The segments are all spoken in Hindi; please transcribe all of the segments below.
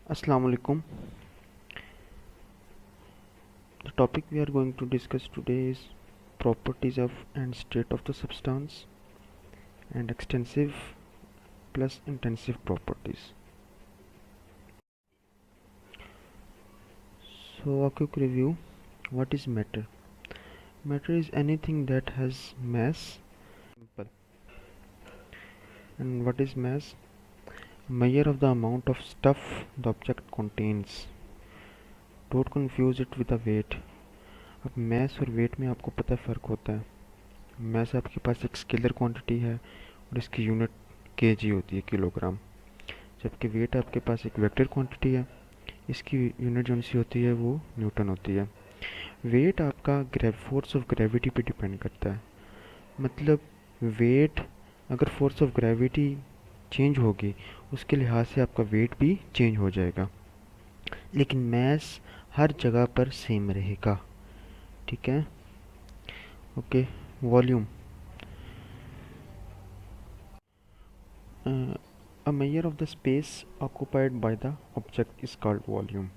Assalamu alaikum. The topic we are going to discuss today is properties of and state of the substance and extensive plus intensive properties. So a quick review. What is matter? Matter is anything that has mass. Simple. And what is mass? A measure of the amount of stuff the object contains. Don't confuse it with a weight. अब mass और weight में आपको पता फ़र्क होता है. mass आपके पास एक स्केलर क्वांटिटी है और इसकी यूनिट kg होती है, किलोग्राम. जबकि वेट आपके पास एक वेक्टर क्वांटिटी है, इसकी यूनिट जो सी होती है वो न्यूटन होती है. वेट आपका फोर्स ऑफ ग्रेविटी पे डिपेंड करता है. मतलब वेट अगर फोर्स ऑफ ग्रेविटी चेंज होगी उसके लिहाज से आपका वेट भी चेंज हो जाएगा, लेकिन मैस हर जगह पर सेम रहेगा. ठीक है. Okay. Volume. A measure of the space occupied by the object is called volume.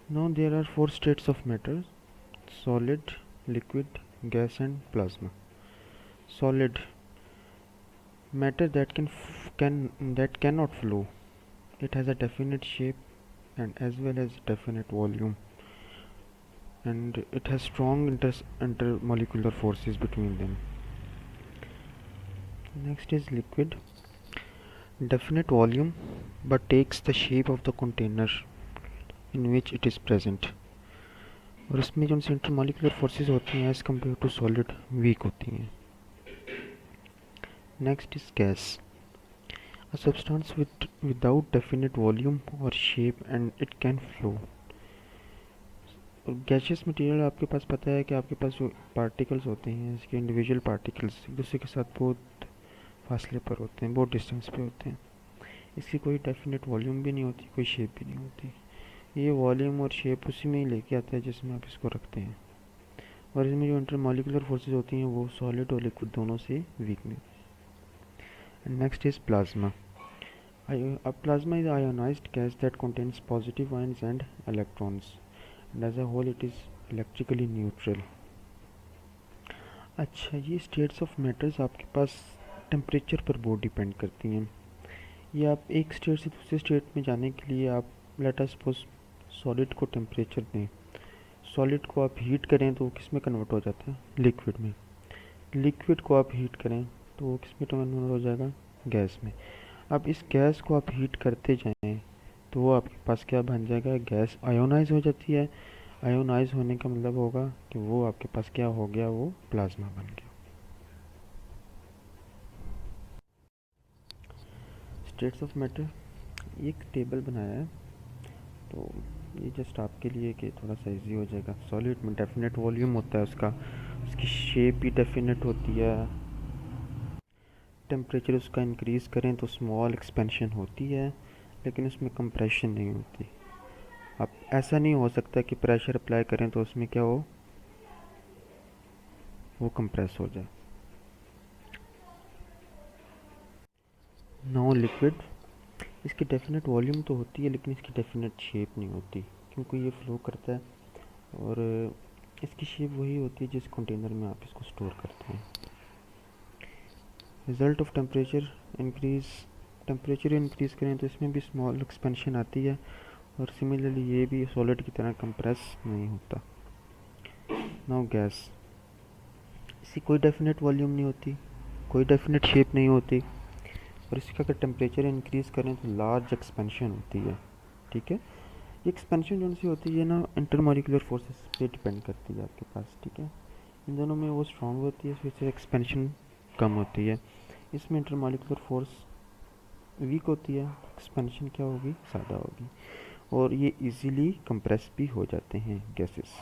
Now there are four states of matter: solid, liquid, gas and plasma. Solid matter that cannot flow. It has a definite shape and as well as definite volume, and it has strong intermolecular forces between them. Next is liquid. Definite volume but takes the shape of the container in which it is present. और इसमें जो इंटरमॉलिक्यूलर फोर्सेस होती हैं as compare to solid weak होती हैं. Next is gas. A substance without definite volume और shape and it can flow. Gaseous material आपके पास पता है कि आपके पास जो पार्टिकल्स होते हैं, इसके इंडिविजुअल पार्टिकल्स एक दूसरे के साथ बहुत फासले पर होते हैं, बहुत डिस्टेंस पे होते हैं. इसकी कोई डेफिनेट वॉल्यूम भी नहीं होती, कोई शेप भी नहीं होती. ये वॉल्यूम और शेप उसी में ही लेके आता है जिसमें आप इसको रखते हैं. और इसमें जो इंटरमॉलिक्यूलर फोर्सेस होती हैं वो सॉलिड और लिक्विड दोनों से वीक में. Next is plasma. Plasma is ionised gas that contains positive ions and electrons and as a whole it is electrically neutral. अच्छा, ये स्टेट्स ऑफ मैटर्स आपके पास टेम्परेचर पर बहुत डिपेंड करती हैं. ये आप एक स्टेट से दूसरे स्टेट में जाने के लिए आप लेट अस सपोज सॉलिड को टेम्परेचर दें. सॉलिड को आप हीट करें तो वो किस में कन्वर्ट हो जाता है? लिक्विड में. लिक्विड को आप हीट करें तो वो किस में कन्वर्ट हो जाएगा? गैस में. अब इस गैस को आप हीट करते जाएं तो वो आपके पास क्या बन जाएगा? गैस आयोनाइज हो जाती है. आयोनाइज होने का मतलब होगा कि वो आपके पास क्या हो गया? वो प्लाज्मा बन गया. States of matter. एक टेबल बनाया है तो ये जस्ट आपके लिए कि थोड़ा सा इजी हो जाएगा. सॉलिड में डेफिनेट वॉल्यूम होता है उसका, उसकी शेप भी डेफिनेट होती है. टेम्परेचर उसका इंक्रीज़ करें तो स्मॉल एक्सपेंशन होती है, लेकिन उसमें कंप्रेशन नहीं होती. अब ऐसा नहीं हो सकता कि प्रेशर अप्लाई करें तो उसमें क्या हो? वो कंप्रेस हो जाए. Now liquid. इसकी डेफिनेट वॉल्यूम तो होती है लेकिन इसकी डेफिनेट शेप नहीं होती, क्योंकि ये फ्लो करता है और इसकी शेप वही होती है जिस कंटेनर में आप इसको स्टोर करते हैं. रिज़ल्ट ऑफ टेम्परेचर इंक्रीज़ करें तो इसमें भी स्मॉल एक्सपेंशन आती है और सिमिलरली ये भी सॉलिड की तरह कंप्रेस नहीं होता. Now gas. इसकी कोई डेफिनेट वॉल्यूम नहीं होती, कोई डेफिनेट शेप नहीं होती, और इसका अगर टेम्परेचर इंक्रीज़ करें तो लार्ज एक्सपेंशन होती है. ठीक है. ये एक्सपेंशन जो सी होती है ना, इंटरमॉलिक्यूलर फोर्सेस पे डिपेंड करती है आपके पास. ठीक है. इन दोनों में वो स्ट्रॉन्ग होती है, इसमें से एक्सपेंशन कम होती है. इसमें इंटरमॉलिक्यूलर फोर्स वीक होती है, एक्सपेंशन क्या होगी? ज़्यादा होगी. और ये इजीली कंप्रेस भी हो जाते हैं gases.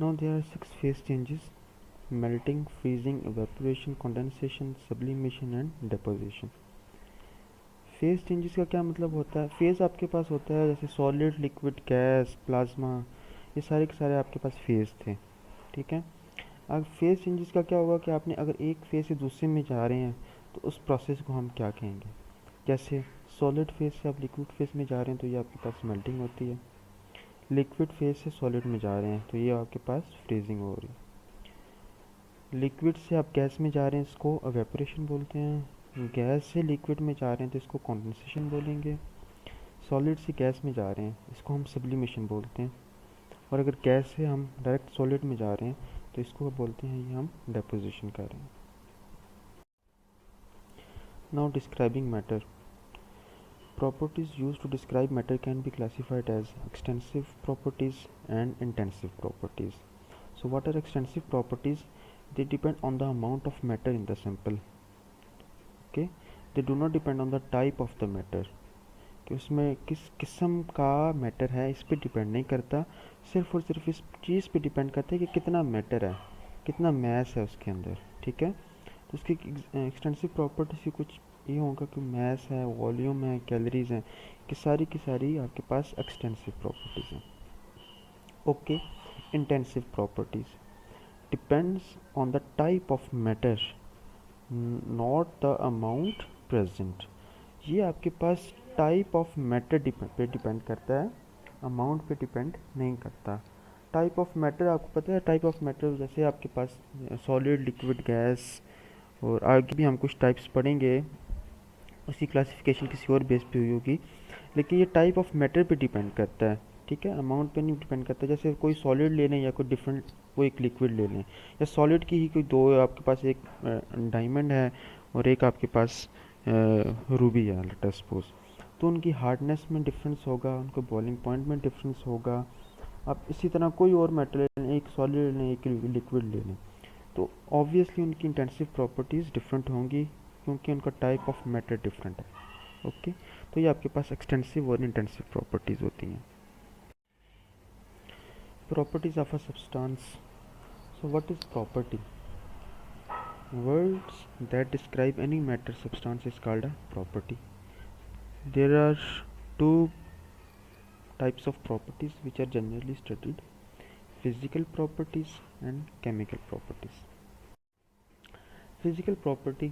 Now there are 6 phase changes: melting, freezing, evaporation, condensation, sublimation and deposition. Phase changes का क्या मतलब होता है? फेज आपके पास होता है जैसे सॉलिड, लिक्विड, गैस, प्लाज्मा, ये सारे के सारे आपके पास फेज थे. ठीक है. अब फेज़ चेंजेस का क्या होगा कि आपने अगर एक फेज़ से दूसरे में जा रहे हैं तो उस प्रोसेस को हम क्या कहेंगे। जैसे सॉलिड फेज़ से आप लिक्विड फेज़ में जा रहे हैं तो ये आपके पास मेल्टिंग होती है। लिक्विड फेज़ से सॉलिड में जा रहे हैं तो ये आपके पास फ्रीजिंग हो रही है। लिक्विड से आप गैस में जा रहे हैं इसको एवेपोरेशन बोलते हैं। गैस से लिक्विड में जा रहे हैं तो इसको कंडेंसेशन बोलेंगे। सॉलिड से गैस में जा रहे हैं इसको हम सब्लिमेशन बोलते हैं। और अगर गैस से हम डायरेक्ट सॉलिड में जा रहे हैं तो इसको बोलते हैं ये हम डेपोजिशन कर रहे हैं। Now describing matter. Properties used to describe matter can be classified as extensive properties and intensive properties. So what are extensive properties? They depend on the amount of matter in the sample. Okay, they do not depend on the type of the matter. कि उसमें किस किस्म का मैटर है इस पे डिपेंड नहीं करता, सिर्फ और सिर्फ इस चीज़ पे डिपेंड करता है कि कितना मैटर है, कितना मैस है उसके अंदर। ठीक है, तो उसकी एक्सटेंसिव प्रॉपर्टीज की कुछ ये होगा कि मैस है, वॉल्यूम है, कैलोरीज हैं, कि की सारी आपके पास एक्सटेंसिव प्रॉपर्टीज़ हैं। Okay, intensive properties depends on the type of matter not the amount present. ये आपके पास टाइप ऑफ मैटर पे डिपेंड करता है, अमाउंट पे डिपेंड नहीं करता। टाइप ऑफ मैटर आपको पता है, टाइप ऑफ मैटर जैसे आपके पास सॉलिड, लिक्विड, गैस, और आगे भी हम कुछ टाइप्स पढ़ेंगे, उसकी क्लासिफिकेशन किसी और बेस पे हुई होगी, लेकिन ये टाइप ऑफ मैटर पे डिपेंड करता है। ठीक है, अमाउंट पे नहीं डिपेंड करता। जैसे कोई सॉलिड ले लें या कोई डिफरेंट, कोई एक लिक्विड ले लें, या सॉलिड की ही कोई दो, आपके पास एक डायमंड है और एक आपके पास रूबी है लेट अस सपोज, तो उनकी हार्डनेस में डिफरेंस होगा, उनको बॉइलिंग पॉइंट में डिफरेंस होगा। आप इसी तरह कोई और मेटल ले लें, एक सॉलिड ले लें, एक लिक्विड ले लें, तो ऑब्वियसली उनकी इंटेंसिव प्रॉपर्टीज़ डिफरेंट होंगी क्योंकि उनका टाइप ऑफ मैटर डिफरेंट है। ओके, तो ये आपके पास एक्सटेंसिव और इंटेंसिव प्रॉपर्टीज़ होती हैं। Properties of a substance. So what is property? Words that describe any matter substance is called a property. There are two types of properties which are generally studied: physical properties and chemical properties. Physical property,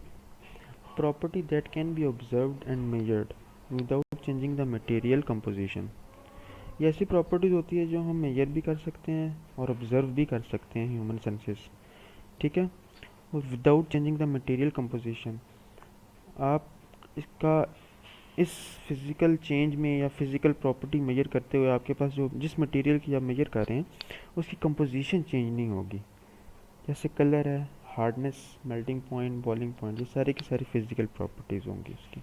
property that can be observed and measured without changing the material composition. ये ऐसी प्रॉपर्टीज़ होती है जो हम मेजर भी कर सकते हैं और ऑब्जर्व भी कर सकते हैं ह्यूमन सेंसेस। ठीक है, और without changing the material composition. आप इसका इस फिज़िकल चेंज में या फिज़िकल प्रॉपर्टी मेजर करते हुए आपके पास जो जिस मटेरियल की आप मेजर कर रहे हैं उसकी कंपोजिशन चेंज नहीं होगी। जैसे कलर है, hardness, melting point, boiling point, ये सारी की सारी फिज़िकल प्रॉपर्टीज़ होंगी उसकी।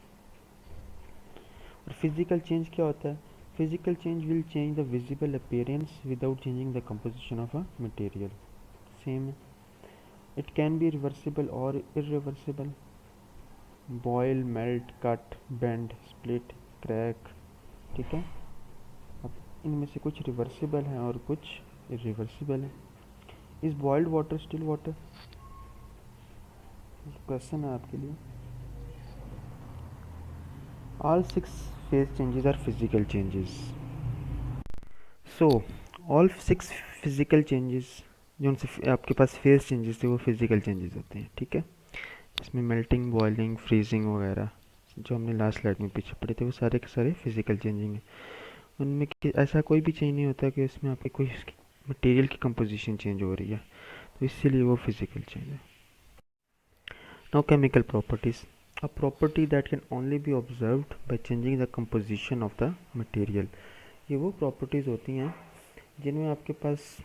और फिज़िकल चेंज क्या होता है? Physical change will change the visible appearance without changing the composition of a material. Same है, इट कैन बी रिवर्सिबल और irreversible. Boil, melt, cut, bend, split, crack. ठीक है, अब इनमें से कुछ रिवर्सिबल हैं और कुछ इरिवर्सिबल हैं। Is boiled water still water? Question है आपके लिए। All 6 phase changes are physical changes. So all 6 physical changes जो उनसे आपके पास फेज चेंजेस थे वो फिजिकल चेंजेस होते हैं। ठीक है, इसमें मेल्टिंग, बॉइलिंग, फ्रीजिंग वगैरह जो हमने लास्ट स्लाइड में पीछे पढ़े थे वो सारे के सारे फिजिकल चेंजिंग है। उनमें ऐसा कोई भी चेंज नहीं होता कि उसमें आपकी कोई मटेरियल की कंपोजिशन चेंज हो रही है, तो इसीलिए वो फिजिकल चेंज है। Now chemical properties. A property that can only B observed by changing the composition of the material. ये वो प्रॉपर्टीज़ होती हैं जिनमें आपके पास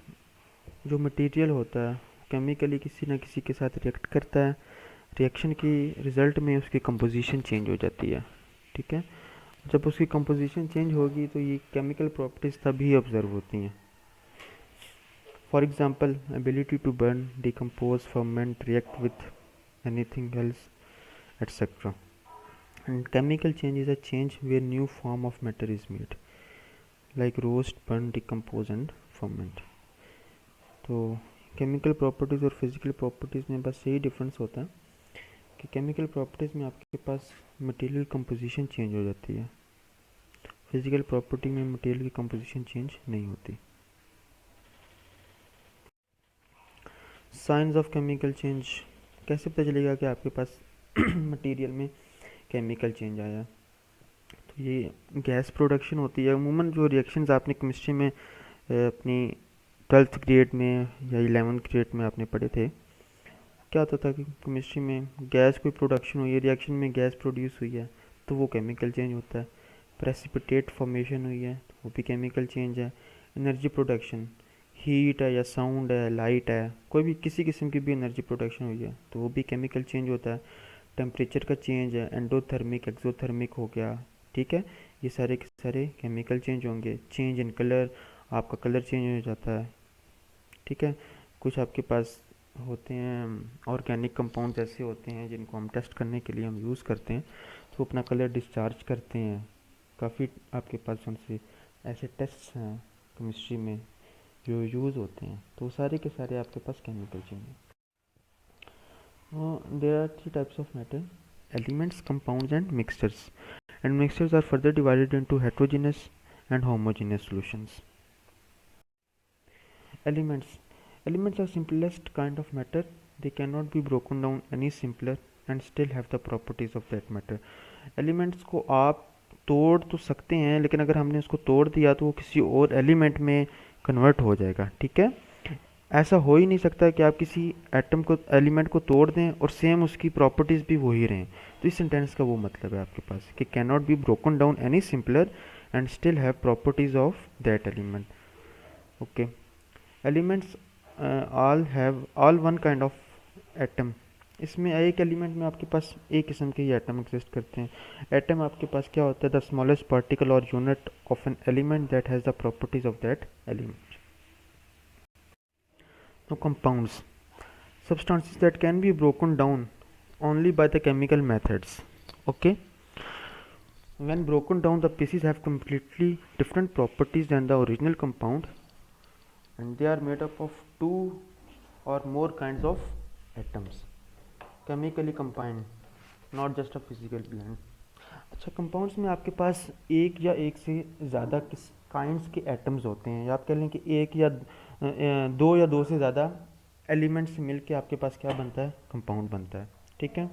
जो मटेरियल होता है केमिकली किसी न किसी के साथ रिएक्ट करता है, रिएक्शन की रिज़ल्ट में उसकी कंपोजिशन चेंज हो जाती है। ठीक है, जब उसकी कंपोजिशन चेंज होगी तो ये केमिकल प्रॉपर्टीज़ तभी ऑब्जर्व होती हैं। For example, ability to burn, decompose, ferment, react with anything else, etc. And chemical change is a change where new form of matter is made, like roast, burn, decompose and ferment. तो केमिकल प्रॉपर्टीज़ और फिज़िकल प्रॉपर्टीज़ में बस यही डिफरेंस होता है कि केमिकल प्रॉपर्टीज़ में आपके पास मटेरियल कंपोजिशन चेंज हो जाती है, फिज़िकल प्रॉपर्टी में मटेरियल की कंपोजिशन चेंज नहीं होती। साइंस ऑफ केमिकल चेंज, कैसे पता चलेगा कि आपके पास मटेरियल में केमिकल चेंज आया? तो ये गैस प्रोडक्शन होती है। अमूमन जो रिएक्शंस आपने केमिस्ट्री में अपनी 12th ग्रेड में या 11th ग्रेड में आपने पढ़े थे, क्या होता था कि केमिस्ट्री में गैस कोई प्रोडक्शन हुई है, रिएक्शन में गैस प्रोड्यूस हुई है तो वो केमिकल चेंज होता है। प्रेसिपिटेट फॉर्मेशन हुई है तो वो भी केमिकल चेंज है। एनर्जी प्रोडक्शन, हीट है या साउंड है, लाइट है, कोई भी किसी किस्म की भी एनर्जी प्रोडक्शन हुई है तो वो भी केमिकल चेंज होता है। टेम्परेचर का चेंज है, एंडोथर्मिक एक्सोथर्मिक हो गया, ठीक है, ये सारे के सारे केमिकल चेंज होंगे। चेंज इन कलर, आपका कलर चेंज हो जाता है, ठीक है। कुछ आपके पास होते हैं ऑर्गेनिक कंपाउंड्स ऐसे होते हैं जिनको हम टेस्ट करने के लिए हम यूज़ करते हैं तो अपना कलर डिस्चार्ज करते हैं। काफ़ी आपके पास उनसे ऐसे टेस्ट्स हैं केमिस्ट्री में जो यूज़ होते हैं, तो सारे के सारे आपके पास केमिकल चेंज हैं। There are three types of matter: elements, compounds, and mixtures. And mixtures are further divided into heterogeneous and homogeneous solutions. Elements. Elements are simplest kind of matter. They cannot be broken down any simpler and still have the properties of that matter. Elements को आप तोड़ तो सकते हैं, लेकिन अगर हमने उसको तोड़ दिया तो वो किसी और एलिमेंट में कन्वर्ट हो जाएगा, ठीक है। ऐसा हो ही नहीं सकता कि आप किसी एटम को, एलिमेंट को तोड़ दें और सेम उसकी प्रॉपर्टीज़ भी वही रहें। तो इस सेंटेंस का वो मतलब है आपके पास कि can not be broken down any simpler and still have properties of that element. Okay, elements all one kind of atom. इसमें एक एलिमेंट में आपके पास एक किस्म के ही एटम एग्जिस्ट करते हैं। एटम आपके पास क्या होता है? द स्मॉलेस्ट पार्टिकल और unit of an element that has the properties of that element. Now compounds, substances that can be broken down only by the chemical methods. Okay, when broken down the pieces have completely different properties than the original compound and they are made up of two or more kinds of atoms, chemically combined, not just a physical blend. अच्छा, कंपाउंड्स में आपके पास एक या एक से ज़्यादा किस काइंड्स के एटम्स होते हैं, या आप कह लें कि एक या दो या दो से ज़्यादा एलिमेंट्स मिल के आपके पास क्या बनता है? कंपाउंड बनता है, ठीक है।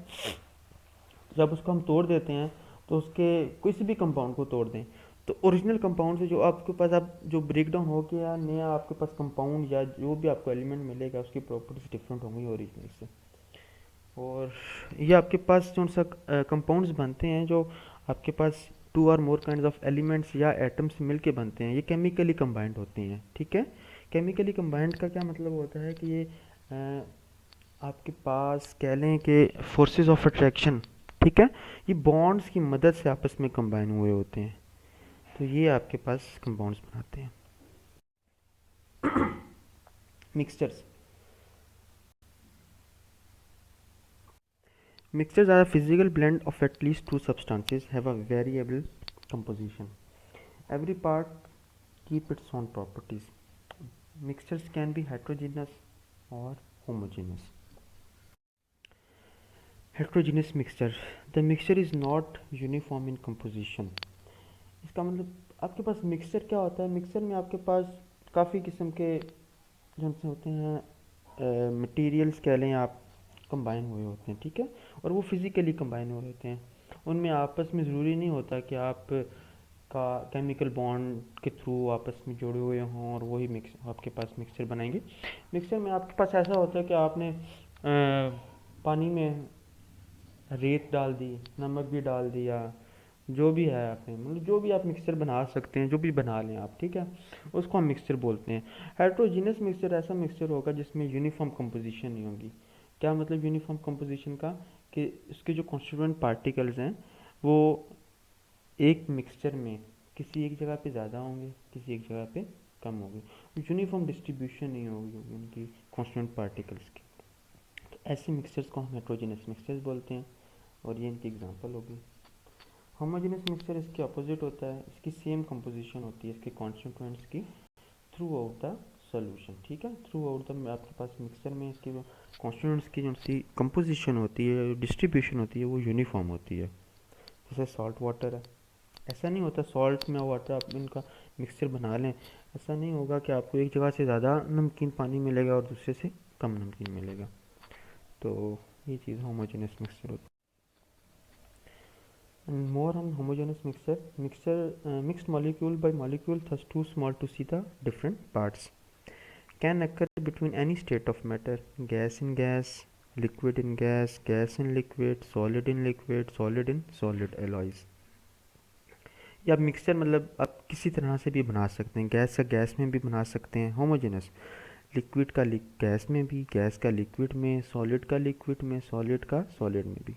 जब उसको हम तोड़ देते हैं तो उसके किसी भी कंपाउंड को तोड़ दें तो ओरिजिनल कंपाउंड से जो आपके पास आप जो ब्रेक डाउन हो गया नया आपके पास कंपाउंड या जो भी आपको एलिमेंट मिलेगा उसकी प्रॉपर्टीज डिफरेंट होंगी ओरिजिनल से। और ये आपके पास जो सा कंपाउंड्स बनते हैं जो आपके पास टू और मोर काइंड्स ऑफ एलिमेंट्स या एटम्स मिल के बनते हैं, ये केमिकली कंबाइंड होती हैं, ठीक है। केमिकली कंबाइंड का क्या मतलब होता है कि ये आपके पास कह लें कि फोर्सेस ऑफ अट्रैक्शन, ठीक है, ये बॉन्ड्स की मदद से आपस में कंबाइन हुए होते हैं, तो ये आपके पास कंपाउंड्स बनाते हैं। Mixtures, mixtures are a physical blend of at least two substances have a variable composition. Every part keep its own properties. Mixtures can be heterogeneous or homogeneous. Heterogeneous mixture, the mixture is not uniform in composition. इसका मतलब आपके पास मिक्सचर क्या होता है? मिक्सचर में आपके पास काफ़ी किस्म के जो से होते हैं मटेरियल्स कह लें आप, कंबाइन हुए होते हैं, ठीक है, और वो फिज़िकली कंबाइन हुए होते हैं। उनमें आपस में ज़रूरी नहीं होता कि आप का केमिकल बॉन्ड के थ्रू आपस में जुड़े हुए हों और वही मिक्स आपके पास मिक्सचर बनाएंगे। मिक्सचर में आपके पास ऐसा होता है कि आपने पानी में रेत डाल दी, नमक भी डाल दिया, जो भी है आपने मतलब जो भी आप मिक्सचर बना सकते हैं, जो भी बना लें आप, ठीक है, उसको हम मिक्सचर बोलते हैं। हेट्रोजीनियस मिक्सचर ऐसा मिक्सचर होगा जिसमें यूनिफॉर्म कंपोजिशन नहीं होगी। क्या मतलब यूनिफॉर्म कंपोजिशन का? कि इसके जो कॉन्स्टिट्यूएंट पार्टिकल्स हैं वो एक मिक्सचर में किसी एक जगह पे ज़्यादा होंगे, किसी एक जगह पे कम होंगे, यूनिफॉर्म डिस्ट्रीब्यूशन नहीं होगी उनकी कॉन्स्टिट्यूएंट पार्टिकल्स की। तो ऐसे मिक्सचर्स को हम हेट्रोजीनियस मिक्सचर्स बोलते हैं और ये इनकी एग्जांपल होगी। होमोजेनियस मिक्सचर इसके अपोजिट होता है, इसकी सेम कंपोजिशन होती है इसके कॉन्स्टिट्यूएंट्स की थ्रू आउट द सॉल्यूशन, ठीक है। थ्रू आउट द आपके पास मिक्सचर में इसके कॉन्स्टिट्यूएंट्स की जो सी कंपोजिशन होती है, डिस्ट्रीब्यूशन होती है, वो यूनिफॉर्म होती है। जैसे सॉल्ट वाटर है, ऐसा नहीं होता सॉल्ट में वाटर आप इनका मिक्सचर बना लें, ऐसा नहीं होगा कि आपको एक जगह से ज़्यादा नमकीन पानी मिलेगा और दूसरे से कम नमकीन मिलेगा। तो ये चीज़ होमोजेनियस मिक्सचर होता है। And more on homogeneous mixture mixed molecule by molecule thus too small to see the different parts can occur between any state of matter, gas in gas, liquid in gas, gas in liquid, solid in liquid, solid in solid alloys। या मिक्सचर मतलब आप किसी तरह से भी बना सकते हैं, गैस का गैस में भी बना सकते हैं होमोजेनस, लिक्विड का गैस में भी, गैस का लिक्विड में, सॉलिड का लिक्विड में, सॉलिड का सॉलिड में भी।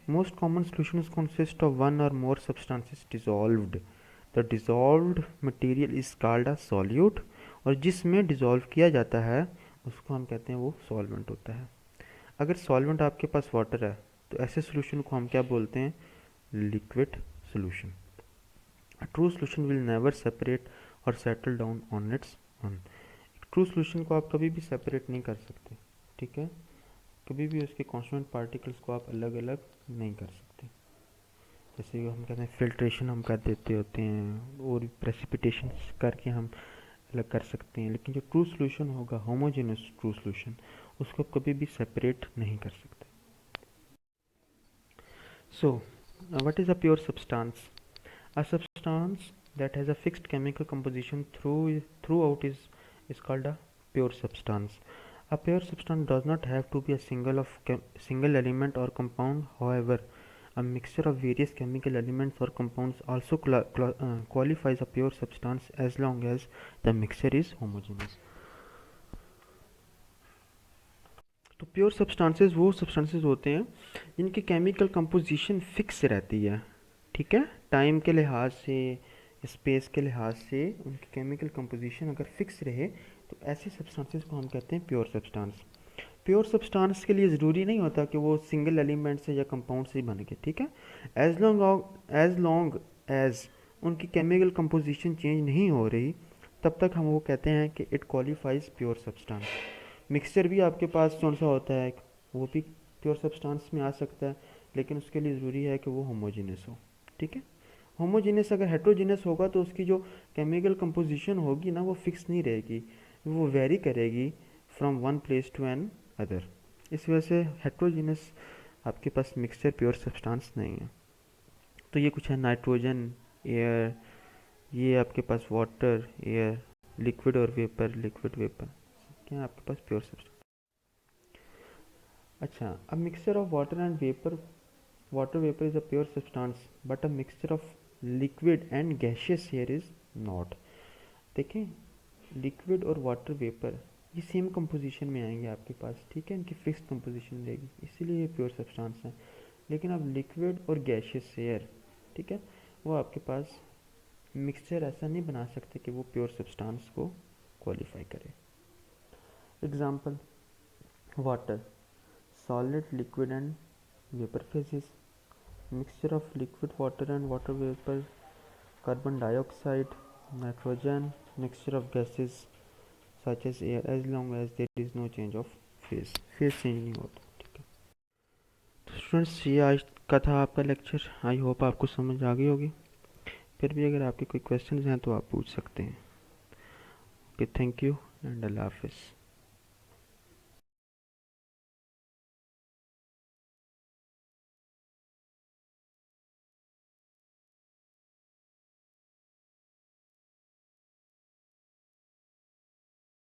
Most common solutions consist of one और more substances dissolved. The dissolved material is called a solute, और जिसमें डिसॉल्व किया जाता है उसको हम कहते हैं वो सॉल्वेंट होता है। अगर सॉल्वेंट आपके पास वाटर है तो ऐसे सॉल्यूशन को हम क्या बोलते हैं? Liquid solution. A true solution will never separate or settle down on its own। True solution को आप कभी भी सेपरेट नहीं कर सकते, ठीक है? कभी भी उसके कॉन्स्टिट्यूएंट पार्टिकल्स को आप अलग अलग नहीं कर सकते। जैसे हम कहते हैं फिल्ट्रेशन हम कर देते होते हैं, और प्रेसिपिटेशन करके हम अलग कर सकते हैं, लेकिन जो ट्रू सॉल्यूशन होगा होमोजेनस ट्रू सॉल्यूशन, उसको आप कभी भी सेपरेट नहीं कर सकते। So what is a pure substance? A substance that has a fixed chemical composition throughout is called a pure substance। A pure substance does not have to be a single element or compound. However, a mixture of various chemical elements or compounds also qualifies a pure substance as long as the mixture is homogeneous। तो प्योर सब्सटेंसेस वो सब्सटेंसेस होते हैं जिनकी केमिकल कंपोजिशन फिक्स रहती है, ठीक है? टाइम के लिहाज से, स्पेस के लिहाज से उनकी केमिकल कंपोजिशन अगर फिक्स रहे तो ऐसे सब्सटेंसेस को हम कहते हैं प्योर सब्सटेंस। प्योर सब्सटेंस के लिए ज़रूरी नहीं होता कि वो सिंगल एलिमेंट से या कंपाउंड से बन के, ठीक है? एज लॉन्ग एज उनकी केमिकल कंपोजिशन चेंज नहीं हो रही, तब तक हम वो कहते हैं कि it qualifies pure substance. Mixture भी आपके पास कौन सा होता है, वो भी प्योर सब्सटेंस में आ सकता है, लेकिन उसके लिए ज़रूरी है कि वो होमोजीनियस हो, ठीक है? होमोजीनियस अगर हेट्रोजीनियस होगा तो उसकी जो केमिकल कंपोजिशन होगी ना वो फिक्स नहीं रहेगी, वो वेरी करेगी from one place to another. इस वजह से हेट्रोजीनियस आपके पास मिक्सचर प्योर सब्सटेंस नहीं है। तो ये कुछ है नाइट्रोजन, एयर, ये आपके पास वाटर, एयर, लिक्विड और वेपर, लिक्विड वेपर, क्या आपके पास प्योर सब्सटेंस। अच्छा, a mixture of water and vapour, water vapor is a pure substance but a mixture of liquid and gaseous here is not। देखें, लिक्विड और वाटर वेपर ये सेम कंपोजिशन में आएंगे आपके पास, ठीक है? इनकी फिक्स कंपोजिशन रहेगी, इसीलिए ये प्योर सब्सटेंस है। लेकिन अब लिक्विड और गैशियस एयर, ठीक है, वो आपके पास मिक्सचर ऐसा नहीं बना सकते कि वो प्योर सब्सटेंस को क्वालिफाई करे। Example, water, solid, liquid and vapour phases, mixture of liquid water and water vapor, carbon dioxide, nitrogen, mixture of gases such as air, as long as there is no change of phase change नहीं होता, ठीक है? तो स्टूडेंट्स, ये आज का था आपका लेक्चर। आई होप आपको समझ आ गई होगी। फिर भी अगर आपके कोई क्वेश्चंस हैं तो आप पूछ सकते हैं। ओके, थैंक यू एंड अल्लाह हाफिज़।